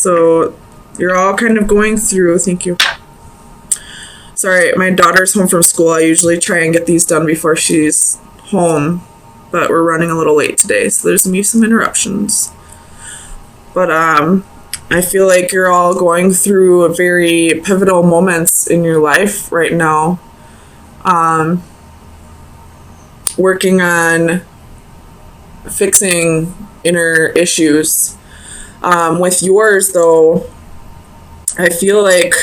So you're all kind of going through, thank you. Sorry, my daughter's home from school. I usually try and get these done before she's home, but we're running a little late today, so there's going to be some interruptions. But I feel like you're all going through very pivotal moments in your life right now. Working on fixing inner issues. With yours, though, I feel like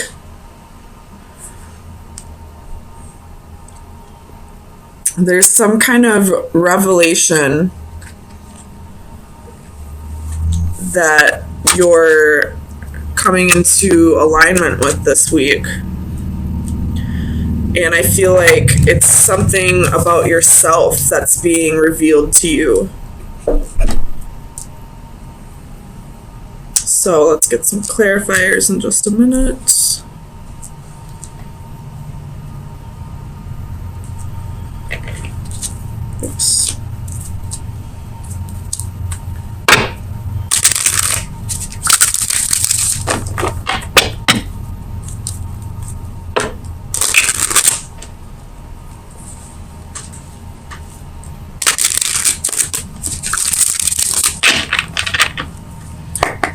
there's some kind of revelation that you're coming into alignment with this week. And I feel like it's something about yourself that's being revealed to you. So let's get some clarifiers in just a minute. Oops.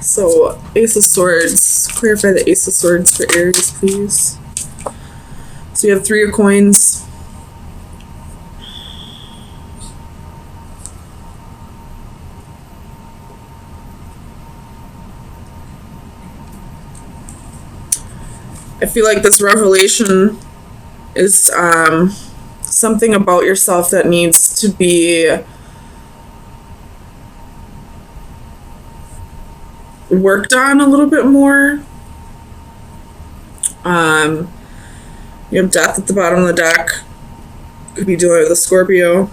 So, Ace of Swords. Clarify the Ace of Swords for Aries, please. So you have 3 of Coins. I feel like this revelation is something about yourself that needs to be worked on a little bit more. You have Death at the bottom of the deck. Could be dealing with a Scorpio.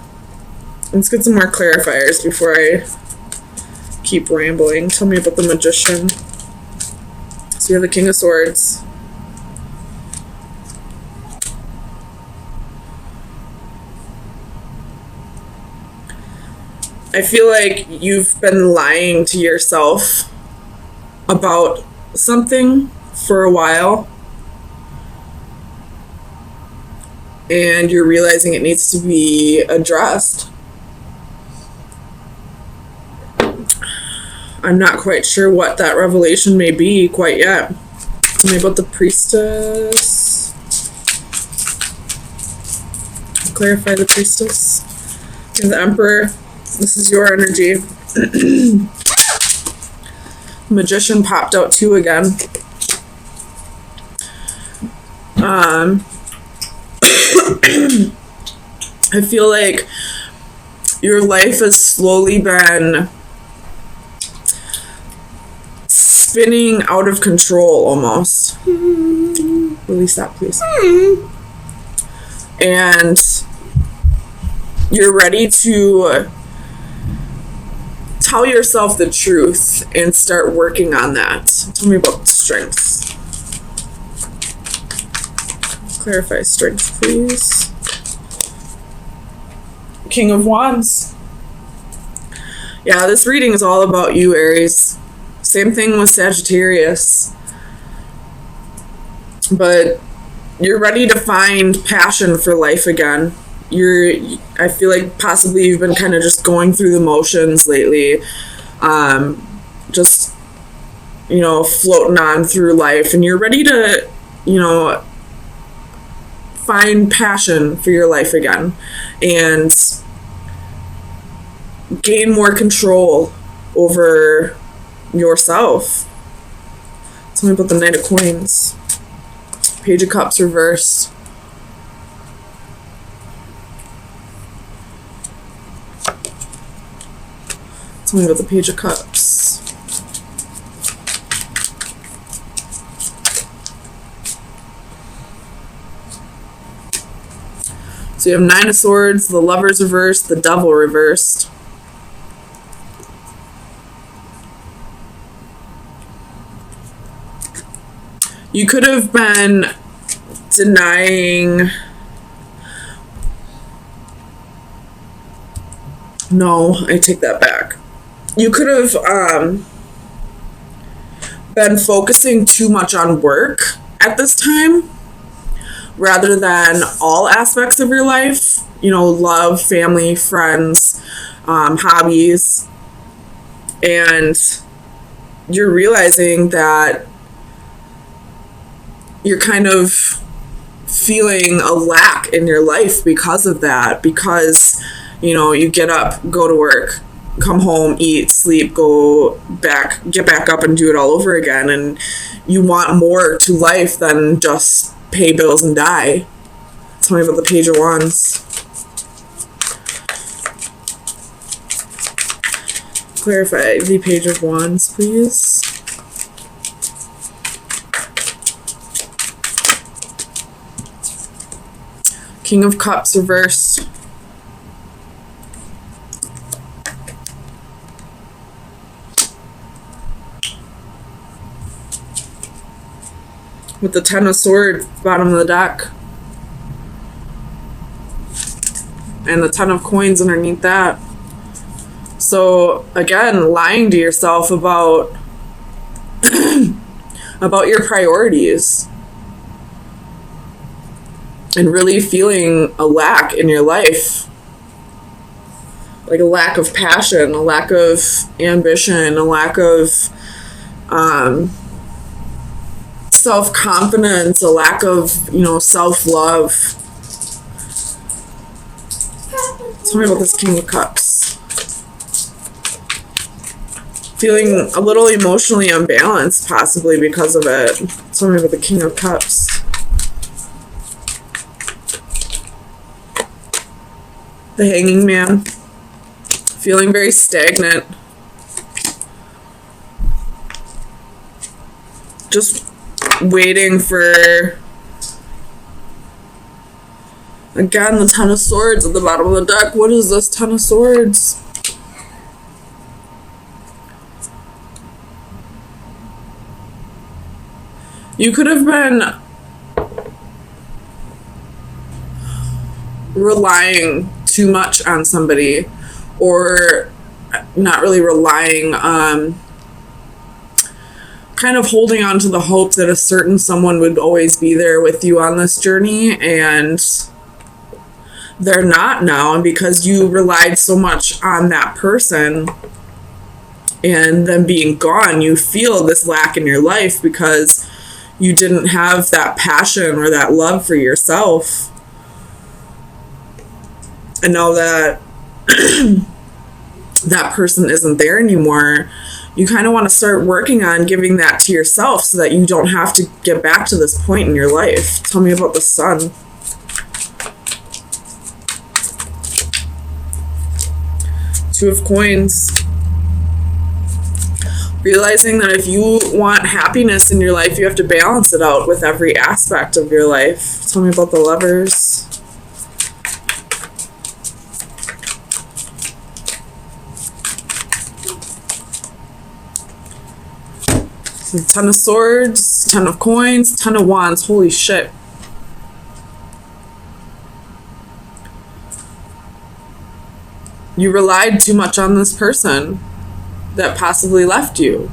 Let's get some more clarifiers before I keep rambling. Tell me about the Magician. So you have the King of Swords. I feel like you've been lying to yourself about something for a while, and you're realizing it needs to be addressed. I'm not quite sure what that revelation may be quite yet. Tell me about the Priestess. Clarify the Priestess. And the Emperor. This is your energy. Magician popped out too again. I feel like your life has slowly been spinning out of control almost. Release that, please. And you're ready to tell yourself the truth and start working on that. Tell me about strengths. Clarify strengths, please. King of Wands. Yeah, this reading is all about you, Aries. Same thing with Sagittarius. But you're ready to find passion for life again. I feel like possibly you've been kind of just going through the motions lately. Just, floating on through life. And you're ready to, find passion for your life again. And gain more control over yourself. Tell me about the Knight of Coins. Page of Cups reversed. Tell me about the Page of Cups. So you have 9 of Swords, the Lovers reversed, the Devil reversed. You could have been denying... No, I take that back. You could have been focusing too much on work at this time rather than all aspects of your life, you know, love, family, friends, hobbies. And you're realizing that you're kind of feeling a lack in your life because of that, because, you know, you get up, go to work, come home, eat, sleep, get back up and do it all over again. And you want more to life than just pay bills and die. Tell me about the Page of Wands. Clarify the Page of Wands, please. King of Cups reversed. With the Ten of Swords, bottom of the deck. And the Ten of Coins underneath that. So, again, lying to yourself about about your priorities. And really feeling a lack in your life. Like a lack of passion, a lack of ambition, a lack of self-confidence, a lack of, you know, self-love. Tell me about this King of Cups. Feeling a little emotionally unbalanced, possibly because of it. Tell me about the King of Cups. The Hanging Man. Feeling very stagnant. Just waiting for, again, the Ten of Swords at the bottom of the deck. What is this Ten of Swords? You could have been relying too much on somebody, or not really relying, kind of holding on to the hope that a certain someone would always be there with you on this journey, and they're not now. And because you relied so much on that person and them being gone, you feel this lack in your life because you didn't have that passion or that love for yourself. And now that that person isn't there anymore, you kind of want to start working on giving that to yourself so that you don't have to get back to this point in your life. Tell me about the Sun. Two of Coins. Realizing that if you want happiness in your life, you have to balance it out with every aspect of your life. Tell me about the Lovers. Ten of Swords, Ten of Coins, Ten of Wands. Holy shit. You relied too much on this person that possibly left you.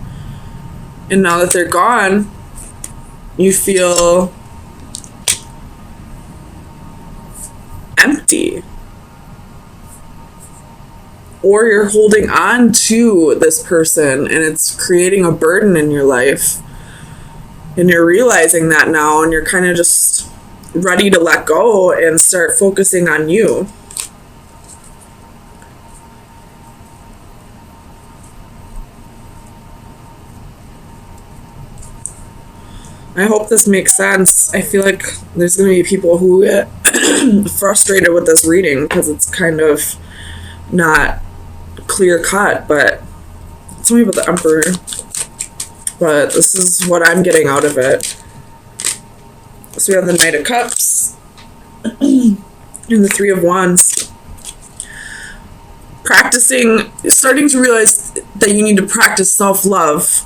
And now that they're gone, you feel empty. Or you're holding on to this person and it's creating a burden in your life. And you're realizing that now, and you're kind of just ready to let go and start focusing on you. I hope this makes sense. I feel like there's going to be people who get frustrated with this reading because it's kind of not clear cut, but tell me about the Emperor. But this is what I'm getting out of it. So we have the Knight of Cups and the Three of Wands. Starting to realize that you need to practice self-love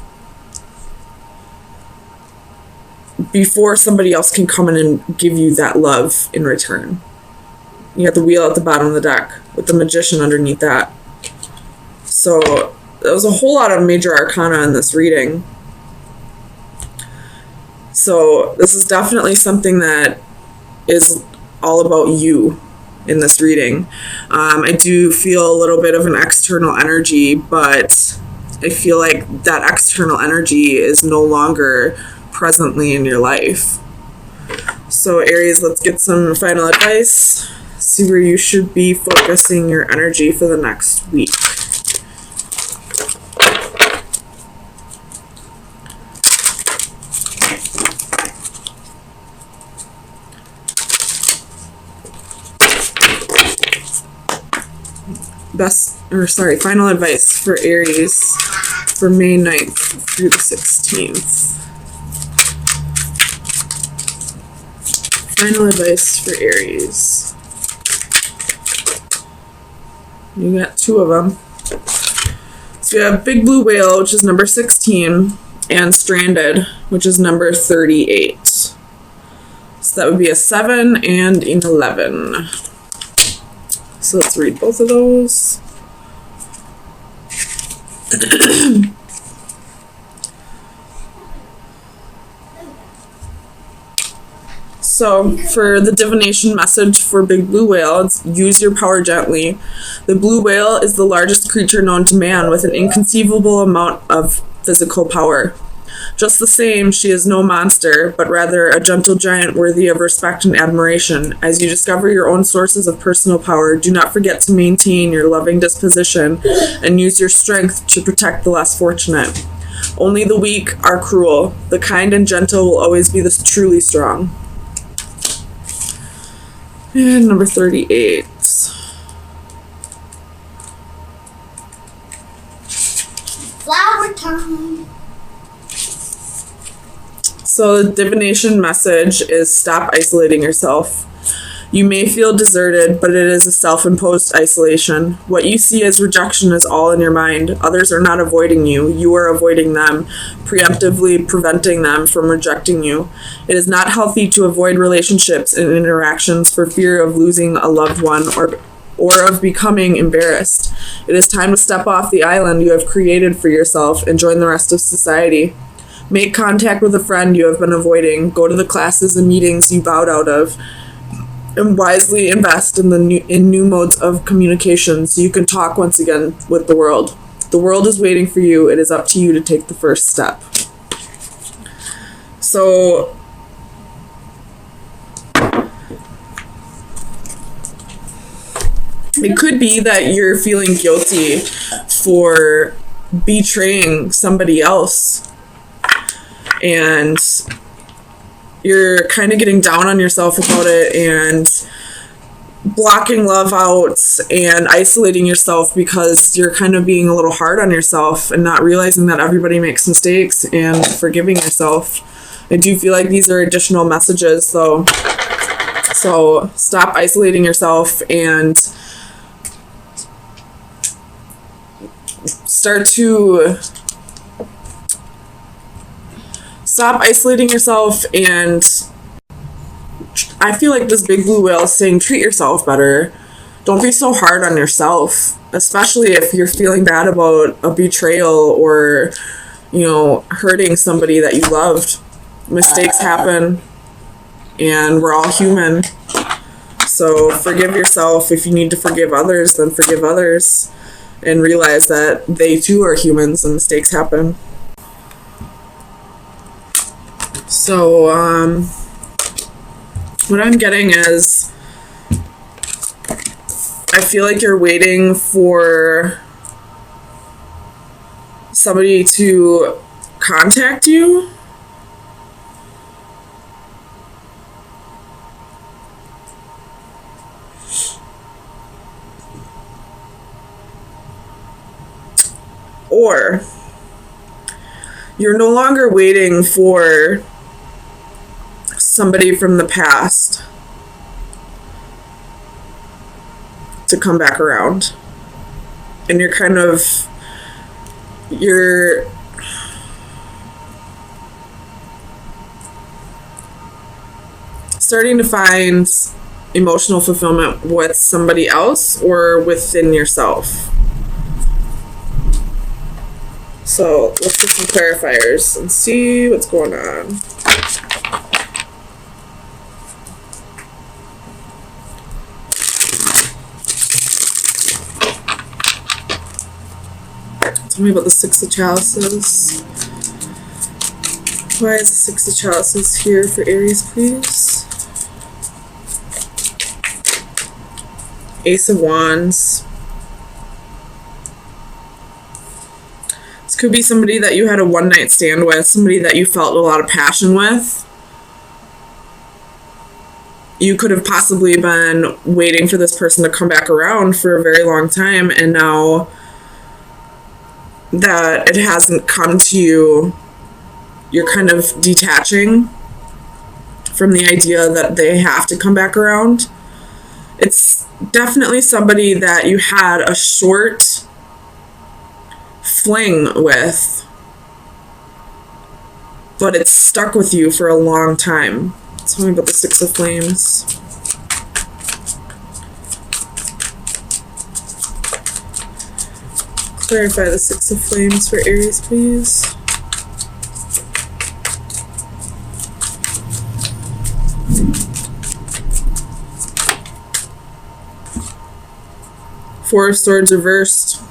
before somebody else can come in and give you that love in return. You got the Wheel at the bottom of the deck with the Magician underneath that. So there was a whole lot of major arcana in this reading. So this is definitely something that is all about you in this reading. I do feel a little bit of an external energy, but I feel like that external energy is no longer presently in your life. So Aries, let's get some final advice. See where you should be focusing your energy for the next week. Final advice for Aries for May 9th through the 16th. Final advice for Aries. You got two of them. So you have Big Blue Whale, which is number 16, and Stranded, which is number 38. So that would be a 7 and an 11. So let's read both of those. So for the divination message for Big Blue Whale, it's use your power gently. The blue whale is the largest creature known to man with an inconceivable amount of physical power. Just the same, she is no monster, but rather a gentle giant worthy of respect and admiration. As you discover your own sources of personal power, do not forget to maintain your loving disposition and use your strength to protect the less fortunate. Only the weak are cruel. The kind and gentle will always be the truly strong. And number 38. Flower time. So the divination message is stop isolating yourself. You may feel deserted, but it is a self-imposed isolation. What you see as rejection is all in your mind. Others are not avoiding you. You are avoiding them, preemptively preventing them from rejecting you. It is not healthy to avoid relationships and interactions for fear of losing a loved one or of becoming embarrassed. It is time to step off the island you have created for yourself and join the rest of society. Make contact with a friend you have been avoiding. Go to the classes and meetings you bowed out of. And wisely invest in new modes of communication so you can talk once again with the world. The world is waiting for you. It is up to you to take the first step. So it could be that you're feeling guilty for betraying somebody else, and you're kind of getting down on yourself about it and blocking love out and isolating yourself because you're kind of being a little hard on yourself and not realizing that everybody makes mistakes and forgiving yourself. I do feel like these are additional messages though. So stop isolating yourself and stop isolating yourself. And I feel like this Big Blue Whale is saying treat yourself better. Don't be so hard on yourself, especially if you're feeling bad about a betrayal or, hurting somebody that you loved. Mistakes happen and we're all human. So forgive yourself. If you need to forgive others, then forgive others and realize that they too are humans and mistakes happen. So, what I'm getting is, I feel like you're waiting for somebody to contact you. Or you're no longer waiting for somebody from the past to come back around, and you're starting to find emotional fulfillment with somebody else or within yourself. So let's get some clarifiers and see what's going on. Tell me about the Six of Chalices. Why is the Six of Chalices here for Aries, please? Ace of Wands. This could be somebody that you had a one-night stand with, somebody that you felt a lot of passion with. You could have possibly been waiting for this person to come back around for a very long time, and now that it hasn't come to you, you're kind of detaching from the idea that they have to come back around. It's definitely somebody that you had a short fling with, but it's stuck with you for a long time. Tell me about the Six of Flames. Clarify the Six of Flames for Aries, please. Four of Swords reversed.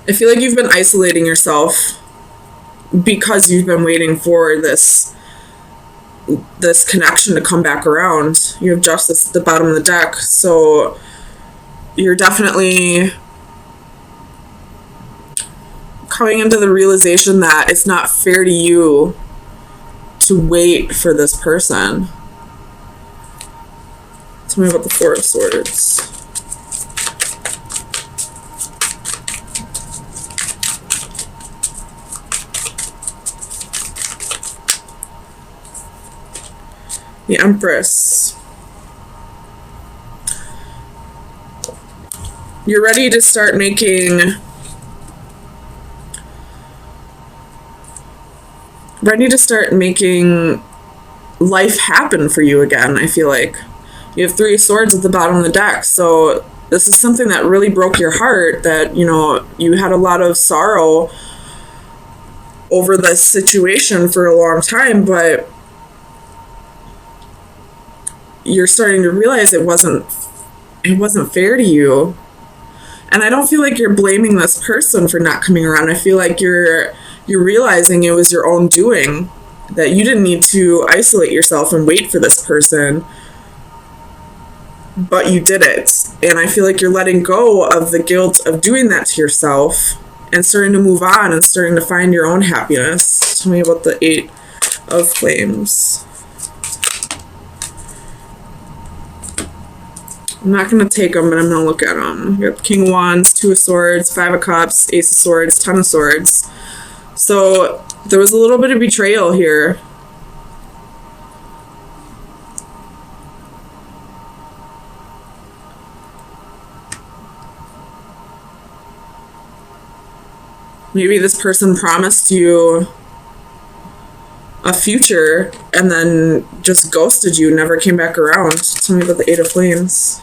I feel like you've been isolating yourself because you've been waiting for this connection to come back around. You have Justice at the bottom of the deck, so you're definitely coming into the realization that it's not fair to you to wait for this person. Tell me about the Four of Swords. The Empress. You're ready to start making life happen for you again, I feel like. You have Three of Swords at the bottom of the deck, so this is something that really broke your heart, that, you know, you had a lot of sorrow over this situation for a long time, but you're starting to realize it wasn't fair to you. And I don't feel like you're blaming this person for not coming around. I feel like you're realizing it was your own doing, that you didn't need to isolate yourself and wait for this person, but you did it. And I feel like you're letting go of the guilt of doing that to yourself and starting to move on and starting to find your own happiness. Tell me about the Eight of Flames. I'm not going to take them, but I'm going to look at them. We have King of Wands, Two of Swords, Five of Cups, Ace of Swords, Ten of Swords. So there was a little bit of betrayal here. Maybe this person promised you a future and then just ghosted you, never came back around. Tell me about the Eight of Flames.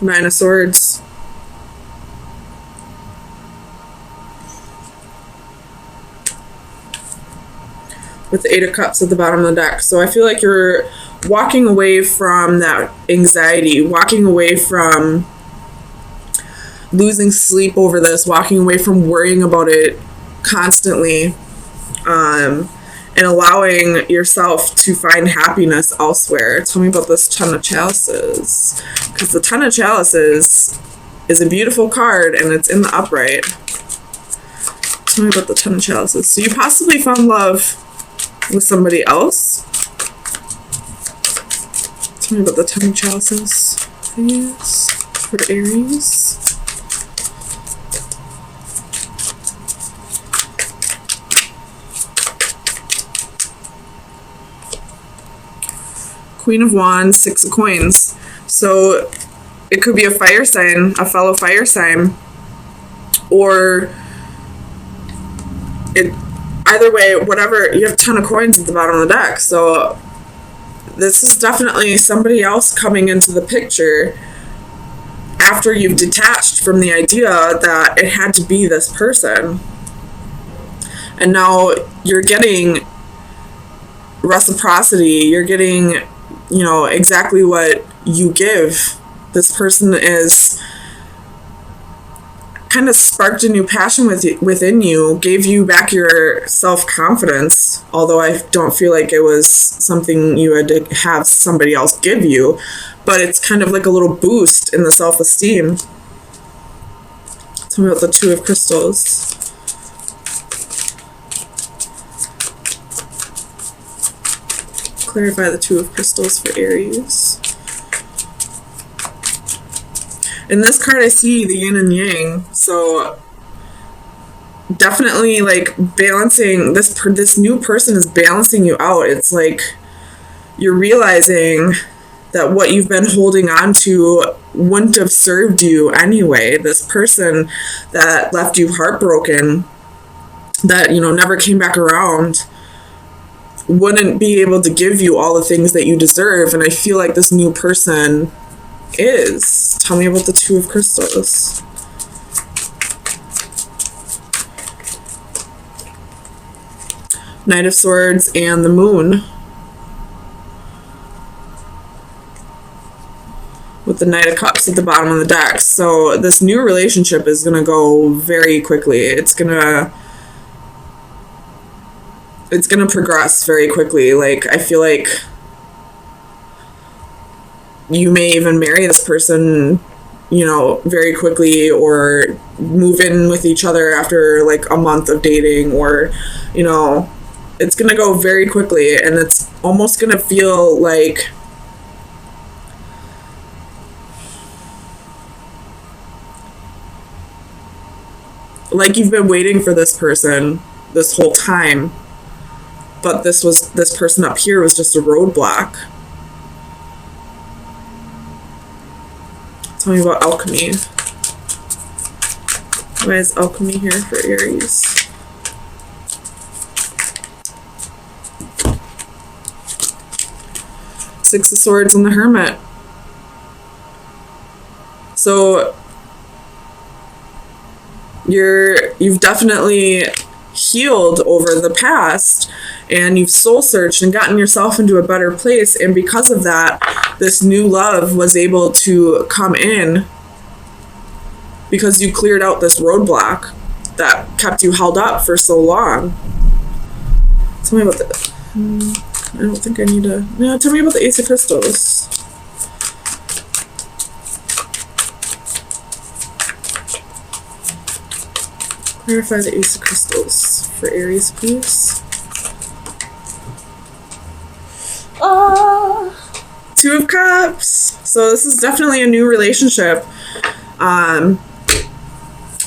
Nine of Swords. With the Eight of Cups at the bottom of the deck. So I feel like you're walking away from that anxiety, walking away from losing sleep over this, walking away from worrying about it constantly, and allowing yourself to find happiness elsewhere. Tell me about this Ten of Chalices, because the Ten of Chalices is a beautiful card and it's in the upright. Tell me about the Ten of Chalices. So you possibly found love with somebody else. Tell me about the Ten of Chalices, please, for Aries. Queen of Wands, Six of Coins. So it could be a fire sign, a fellow fire sign, or either way, whatever, you have 10 of coins at the bottom of the deck. So this is definitely somebody else coming into the picture after you've detached from the idea that it had to be this person. And now you're getting reciprocity. You're getting, exactly what you give. This person is kind of sparked a new passion within you, gave you back your self-confidence, although I don't feel like it was something you had to have somebody else give you, but it's kind of like a little boost in the self-esteem. Tell me about the Two of Crystals. Clarify the Two of Crystals for Aries. In this card, I see the yin and yang, so definitely like balancing this new person is balancing you out. It's like you're realizing that what you've been holding on to wouldn't have served you anyway. This person that left you heartbroken, that never came back around, wouldn't be able to give you all the things that you deserve. And I feel like this new person is. Tell me about the Two of Crystals. Knight of Swords and the Moon. With the Knight of Cups at the bottom of the deck. So this new relationship is going to go very quickly. It's going to progress very quickly. Like, I feel like you may even marry this person, very quickly, or move in with each other after like a month of dating, or, it's going to go very quickly, and it's almost going to feel like you've been waiting for this person this whole time, but this person up here was just a roadblock. Tell me about alchemy. Why is alchemy here for Aries? Six of Swords and the Hermit. So you've definitely healed over the past, and you've soul searched and gotten yourself into a better place, and because of that, this new love was able to come in because you cleared out this roadblock that kept you held up for so long. Tell me about the I don't think I need to. No, tell me about the Ace of Crystals. Clarify the Ace of Crystals for Aries, please. Two of Cups. So this is definitely a new relationship.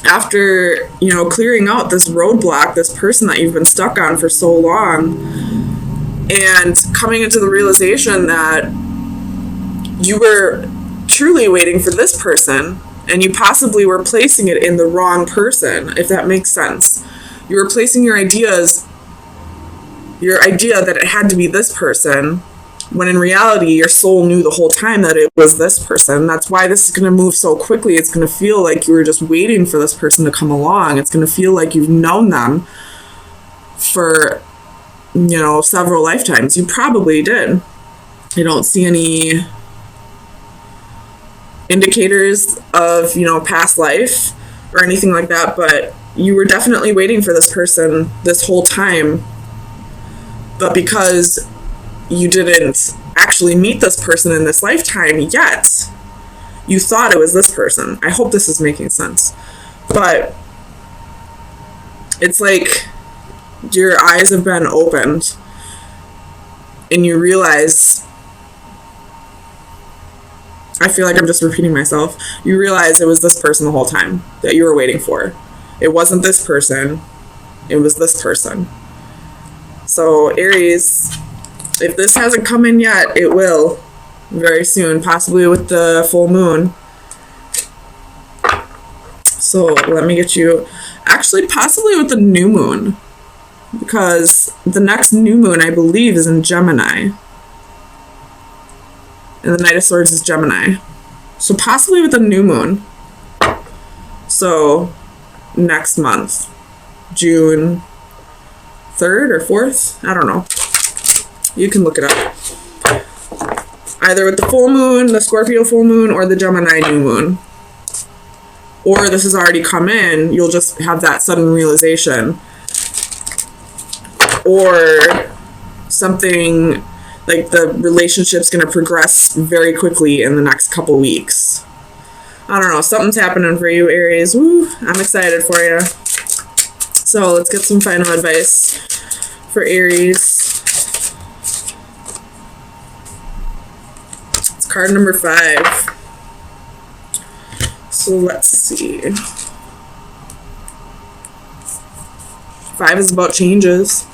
After, clearing out this roadblock, this person that you've been stuck on for so long, and coming into the realization that you were truly waiting for this person, and you possibly were placing it in the wrong person, if that makes sense. You were placing your idea that it had to be this person, when in reality, your soul knew the whole time that it was this person. That's why this is going to move so quickly. It's going to feel like you were just waiting for this person to come along. It's going to feel like you've known them for, several lifetimes. You probably did. I don't see any indicators of, past life or anything like that, but you were definitely waiting for this person this whole time. But because you didn't actually meet this person in this lifetime yet, you thought it was this person. I hope this is making sense. But it's like your eyes have been opened and you realize, I feel like I'm just repeating myself, you realize it was this person the whole time that you were waiting for. It wasn't this person, it was this person. So Aries, if this hasn't come in yet, it will very soon, possibly with the full moon. So let me get you, actually possibly with the new moon, because the next new moon, I believe, is in Gemini. And the Knight of Swords is Gemini. So possibly with a new moon. So next month, June 3rd or 4th. I don't know. You can look it up. Either with the full moon, the Scorpio full moon, or the Gemini new moon. Or this has already come in, you'll just have that sudden realization. Or something like the relationship's going to progress very quickly in the next couple weeks. I don't know, something's happening for you, Aries. Woo, I'm excited for you. So let's get some final advice for Aries. It's card number 5. So let's see. 5 is about changes.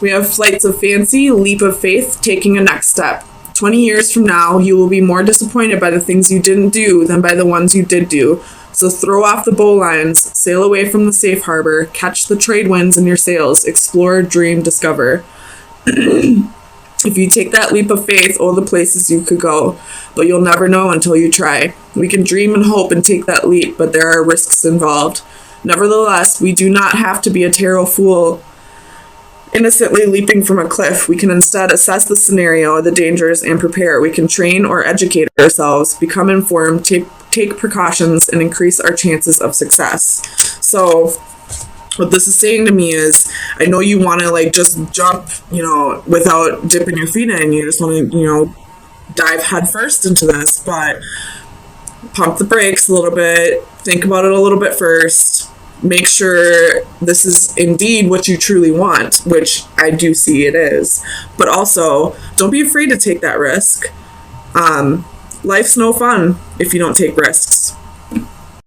We have flights of fancy, leap of faith, taking a next step. 20 years from now, you will be more disappointed by the things you didn't do than by the ones you did do. So throw off the bowlines, sail away from the safe harbor, catch the trade winds in your sails, explore, dream, discover. If you take that leap of faith, all the places you could go, but you'll never know until you try. We can dream and hope and take that leap, but there are risks involved. Nevertheless, we do not have to be a tarot fool innocently leaping from a cliff. We can instead assess the scenario, the dangers, and prepare. We can train or educate ourselves, become informed, take precautions, and increase our chances of success. So what this is saying to me is, I know you want to like just jump, without dipping your feet in. You just want to, dive head first into this, but pump the brakes a little bit. Think about it a little bit first. Make sure this is indeed what you truly want, which I do see it is. But also, don't be afraid to take that risk. Life's no fun if you don't take risks.